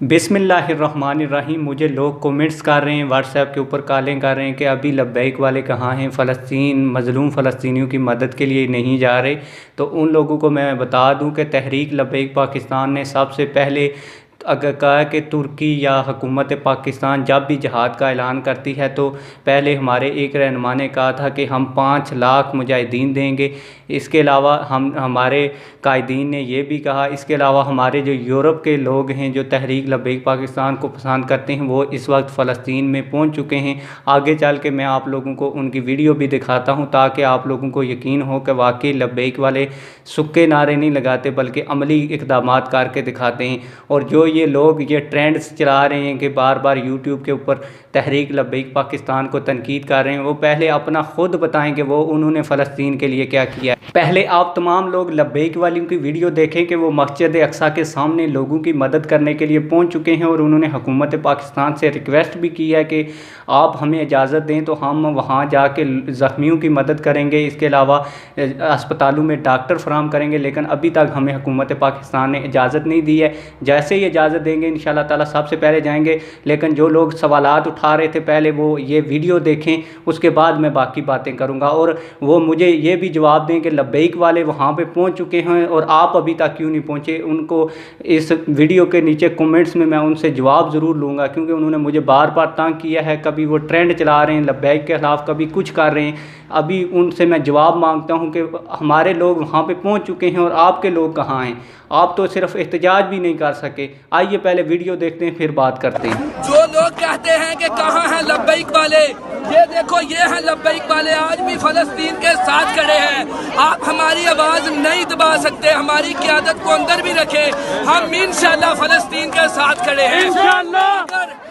बिस्मिल्लाहिर्रहमानिर्रहीम। मुझे लोग कमेंट्स कर रहे हैं, व्हाट्सएप के ऊपर कॉलें कर रहे हैं कि अभी लब्बैक वाले कहाँ हैं, फ़लस्तीन मज़लूम फ़लस्तीनियों की मदद के लिए नहीं जा रहे। तो उन लोगों को मैं बता दूं कि तहरीक लब्बैक पाकिस्तान ने सबसे पहले अगर कहा कि तुर्की या हुकूमत पाकिस्तान जब भी जहाद का ऐलान करती है तो पहले हमारे एक रहनुमा ने कहा था कि हम 5 लाख मुजाहिदीन देंगे। इसके अलावा हमारे कायदीन ने यह भी कहा। इसके अलावा हमारे जो यूरोप के लोग हैं जो तहरीक लब्बैक पाकिस्तान को पसंद करते हैं वो इस वक्त फ़लस्तीन में पहुंच चुके हैं। आगे चल के मैं आप लोगों को उनकी वीडियो भी दिखाता हूं ताकि आप लोगों को यकीन हो कि वाकई लब्बैक वाले सुक्के नारे नहीं लगाते बल्कि अमली इक़दामात करके दिखाते हैं। और जो ये लोग ये ट्रेंड्स चला रहे हैं कि बार बार यूट्यूब के ऊपर तहरीक लब्बैक पाकिस्तान को तनकीद कर रहे हैं, वो पहले अपना ख़ुद बताएं कि वो उन्होंने फ़लस्तीन के लिए क्या किया। पहले आप तमाम लोग लब्बैक वालों की वीडियो देखें कि वो मस्जिद अक्सा के सामने लोगों की मदद करने के लिए पहुंच चुके हैं और उन्होंने हुकूमत पाकिस्तान से रिक्वेस्ट भी की है कि आप हमें इजाज़त दें तो हम वहाँ जाके ज़ख्मियों की मदद करेंगे। इसके अलावा अस्पतालों में डॉक्टर फराम करेंगे, लेकिन अभी तक हमें हुकूमत पाकिस्तान ने इजाज़त नहीं दी है। जैसे ही इजाज़त देंगे इंशाअल्लाह ताला सबसे पहले जाएंगे। लेकिन जो लोग सवालात उठा रहे थे पहले वो ये वीडियो देखें, उसके बाद मैं बाकी बातें करूँगा। और वो मुझे ये भी जवाब दें कि लब्बैक वाले वहाँ पे पहुँच चुके हैं और आप अभी तक क्यों नहीं पहुँचे। उनको इस वीडियो के नीचे कमेंट्स में मैं उनसे जवाब ज़रूर लूँगा, क्योंकि उन्होंने मुझे बार बार तंग किया है। कभी वो ट्रेंड चला रहे हैं लब्बैक के ख़िलाफ़, कभी कुछ कर रहे हैं। अभी उनसे मैं जवाब मांगता हूं कि हमारे लोग वहां पे पहुंच चुके हैं और आपके लोग कहां हैं। आप तो सिर्फ एहतजाज भी नहीं कर सके। आइए पहले वीडियो देखते हैं फिर बात करते हैं। जो लोग कहते हैं कि कहां हैं लब्बैक वाले, ये देखो ये हैं लब्बैक वाले, आज भी फ़लस्तीन के साथ खड़े हैं। आप हमारी आवाज़ नहीं दबा सकते, हमारी क़यादत को अंदर भी रखें। हम इंशाअल्लाह फ़लस्तीन के साथ खड़े हैं इंशाअल्लाह।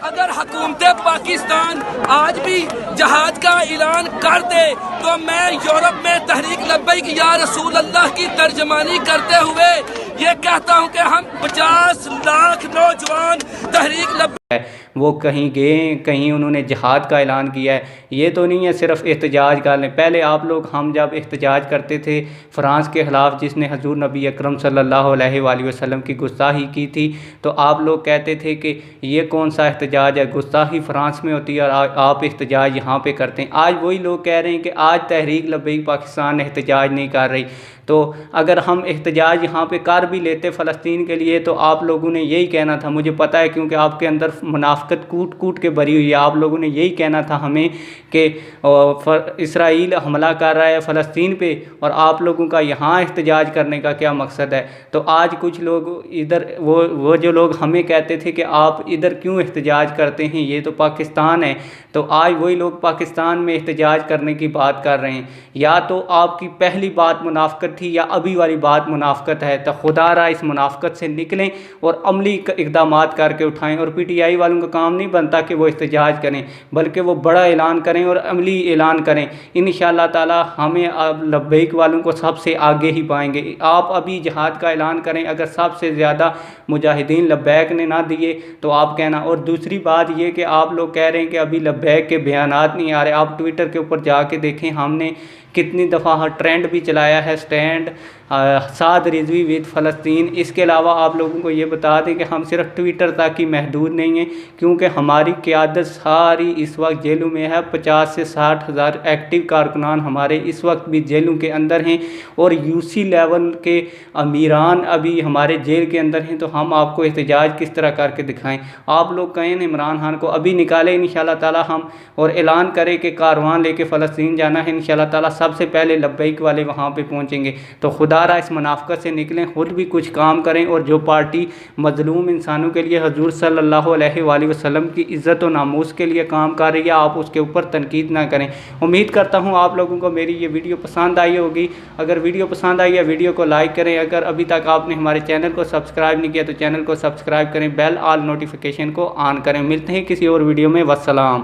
अगर हुकूमत पाकिस्तान आज भी जहाद का ऐलान कर दे तो मैं यूरोप में तहरीक लब्बैक या रसूल अल्लाह की तर्जमानी करते हुए ये कहता हूँ कि हम 50 लाख नौजवान तहरीक लब्बैक वो कहीं गए, कहीं उन्होंने जहाद का ऐलान किया है। ये तो नहीं है सिर्फ एहतजाज कर लें। पहले आप लोग हम जब एहतजाज करते थे फ़्रांस के ख़िलाफ़ जिसने हज़ूर नबी अकरम सल्लल्लाहु अलैहि वसल्लम की गुस्ताही की थी, तो आप लोग कहते थे कि ये कौन सा एहतजाज है, गुस्ताही फ़्रांस में होती है और आप एहतजाज यहाँ पे करते हैं। आज वही लोग कह रहे हैं कि आज तहरीक लब्बैक पाकिस्तान एहतजाज नहीं कर रही। तो अगर हम एहतजाज यहाँ पे कर भी लेते फ़लस्तीन के लिए तो आप लोगों ने यही कहना था, मुझे पता है क्योंकि आपके अंदर मुनाफ़िक़त कूट कूट के भरी हुई है। आप लोगों ने यही कहना था हमें कि इसराइल हमला कर रहा है फ़लस्तीन पे और आप लोगों का यहाँ एहतजाज करने का क्या मकसद है। तो आज कुछ लोग इधर वो जो लोग हमें कहते थे कि आप इधर क्यों एहतजाज करते हैं, ये तो पाकिस्तान है, तो आज वही लोग पाकिस्तान में एहतजाज करने की बात कर रहे हैं। या तो आपकी पहली बात मुनाफ़िक़त थी या अभी वाली बात मुनाफ़िक़त है, तो खुदा रहा इस मुनाफ़िक़त से निकलें और अमली इक़दामात करके उठाएं। और PTI वालों का काम नहीं बनता कि वो एहतजाज करें, बल्कि वो बड़ा ऐलान करें और अमली ऐलान करें। इंशाअल्लाह ताला हमें अब लब्बैक वालों को सबसे आगे ही पाएंगे। आप अभी जहाद का ऐलान करें, अगर सबसे ज़्यादा मुजाहिदीन लब्बैक ने ना दिए तो आप कहना। और दूसरी बात ये कि आप लोग कह रहे हैं कि अभी लब्बैक के बयानात नहीं आ रहे। आप ट्विटर के ऊपर जाके देखें, हमने कितनी दफ़ा ट्रेंड भी चलाया है, स्टैंड साद रिजवी विद फ़लस्तीन। इसके अलावा आप लोगों को ये बता दें कि हम सिर्फ ट्विटर तक ही महदूद नहीं हैं, क्योंकि हमारी क़यादत सारी इस वक्त जेलों में है। 50 से 60 हज़ार एक्टिव कारकुनान हमारे इस वक्त भी जेलों के अंदर हैं और UC लेवल के अमीरान अभी हमारे जेल के अंदर हैं। तो हम आपको एहतजाज किस तरह करके दिखाएँ। आप लोग कहें इमरान खान को अभी निकालें इंशाअल्लाह ताला हम, और ऐलान करें कि कारवान लेके फ़लस्तीन जाना है। इंशाअल्लाह ताला सबसे पहले लब्बैक वाले वहाँ पे पहुँचेंगे। तो खुदारा इस मुनाफ़िक़त से निकलें, ख़ुद भी कुछ काम करें। और जो पार्टी मज़लूम इंसानों के लिए हज़ूर सल्लल्लाहु अलैहि वसल्लम की इज़्ज़त और नामूस के लिए काम कर रही है, आप उसके ऊपर तनकीद ना करें। उम्मीद करता हूँ आप लोगों को मेरी ये वीडियो पसंद आई होगी। अगर वीडियो पसंद आई है वीडियो को लाइक करें। अगर अभी तक आपने हमारे चैनल को सब्सक्राइब नहीं किया तो चैनल को सब्सक्राइब करें, बेल ऑल नोटिफिकेशन को ऑन करें। मिलते हैं किसी और वीडियो में। वस्सलाम।